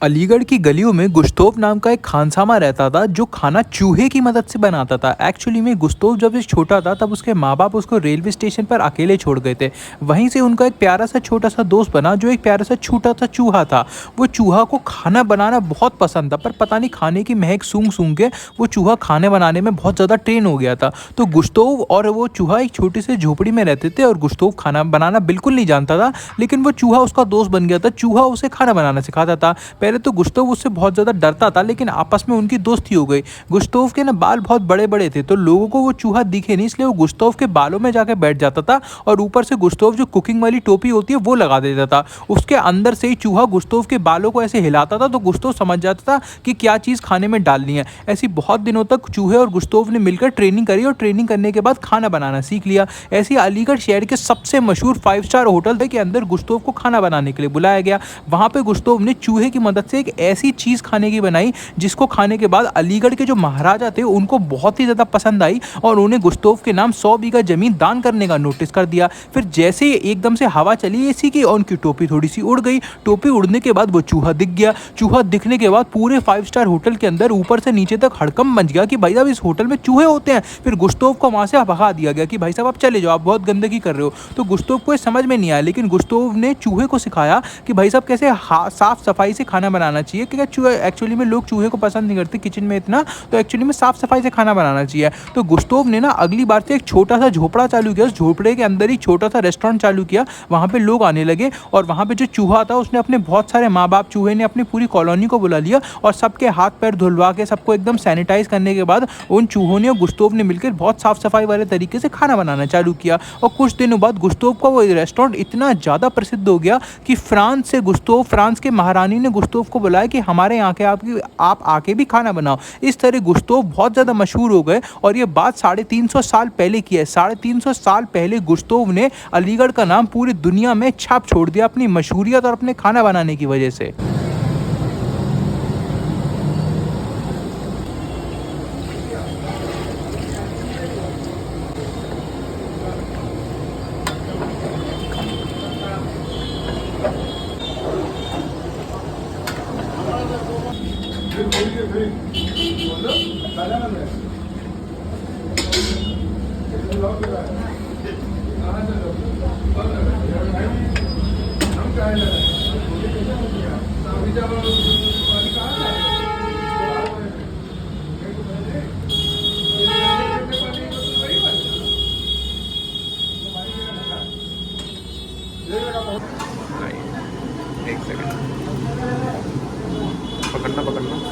अलीगढ़ की गलियों में गुश्तोव नाम का एक खानसामा रहता था जो खाना चूहे की मदद से बनाता था। एक्चुअली में गुश्तोव जब ये छोटा था तब उसके माँ बाप उसको रेलवे स्टेशन पर अकेले छोड़ गए थे। वहीं से उनका एक प्यारा सा छोटा सा दोस्त बना जो एक प्यारा सा छोटा सा चूहा था। वो चूहा को खाना बनाना बहुत पसंद था, पर पता नहीं खाने की महक सूंघ सूंघ के वो चूहा खाने बनाने में बहुत ज़्यादा ट्रेन हो गया था। तो गुश्तोव और वो चूहा एक छोटी सी झोपड़ी में रहते थे और गुश्तोव खाना बनाना बिल्कुल नहीं जानता था, लेकिन वो चूहा उसका दोस्त बन गया था। चूहा उसे खाना बनाना सिखाता था। पहले तो गुश्तोव उससे बहुत ज़्यादा डरता था, लेकिन आपस में उनकी दोस्ती हो गई। गुश्तोव के ना बाल बहुत बड़े बड़े थे, तो लोगों को वो चूहा दिखे नहीं, इसलिए वो गुश्तोव के बालों में जाके बैठ जाता था और ऊपर से गुश्तोव जो कुकिंग वाली टोपी होती है वो लगा देता था। उसके अंदर से ही चूहा गुश्तोव के बालों को ऐसे हिलाता था, तो गुश्तोव समझ जाता था कि क्या चीज़ खाने में डालनी है। ऐसी बहुत दिनों तक चूहे और गुश्तोव ने मिलकर ट्रेनिंग करी और ट्रेनिंग करने के बाद खाना बनाना सीख लिया। ऐसे अलीगढ़ शहर के सबसे मशहूर 5 स्टार होटल थे के अंदर गुश्तोव को खाना बनाने के लिए बुलाया गया। वहाँ पे गुश्तोव ने चूहे की मदद से एक ऐसी चीज़ खाने की बनाई जिसको खाने के बाद अलीगढ़ के जो महाराजा थे उनको बहुत ही ज़्यादा पसंद आई और उन्हें गुश्तोव के नाम 100 बीघा ज़मीन दान करने का नोटिस कर दिया। फिर जैसे ही एकदम से हवा चली इसी की और उनकी टोपी थोड़ी सी उड़ गई। टोपी उड़ने के बाद वो चूहा दिख गया। चूहा दिखने के बाद पूरे 5 स्टार होटल के अंदर ऊपर से नीचे तक हड़कंप मच गया कि भाई साहब इस होटल में चूहे होते हैं। फिर गुश्तोव को वहाँ से भगा दिया गया कि भाई साहब आप चले जाओ, आप बहुत गंदगी कर रहे हो। तो गुश्तोव को समझ में नहीं आया, लेकिन गुश्तोव ने चूहे को सिखाया कि भाई साहब कैसे साफ सफाई से खाना बनाना चाहिए, क्योंकि चूहे एक्चुअली में लोग चूहे को पसंद नहीं करते किचन में इतना, तो एक्चुअली में साफ सफाई से खाना बनाना चाहिए। तो गुश्तोव ने ना अगली बार से एक छोटा सा झोपड़ा चालू किया। उस झोपड़े के अंदर ही छोटा सा रेस्टोरेंट चालू किया। वहाँ पे लोग आने लगे और वहाँ पे जो चूहा था उसने अपने बहुत सारे माँ बाप, चूहे ने अपनी पूरी कॉलोनी को बुला लिया और सबके हाथ पैर धुलवा के सबको एकदम सैनिटाइज करने के बाद उन चूहों ने और गुश्तोव ने मिलकर बहुत साफ सफाई वाले तरीके से खाना बनाना चालू किया। और कुछ दिनों बाद गुश्तोव का वो रेस्टोरेंट इतना ज़्यादा प्रसिद्ध हो गया कि फ्रांस के महारानी ने गुश्तोव को बुलाया कि हमारे यहाँ के आप आके भी खाना बनाओ। इस तरह गुश्तोव बहुत ज़्यादा मशहूर हो गए और ये बात 350 साल पहले की है। 350 साल पहले गुश्तोव ने अलीगढ़ का नाम पूरी दुनिया में छाप छोड़ दिया अपनी मशहूरियत और अपने खाना बनाने की वजह से। एक सेकंड, पकड़ना पकड़ना।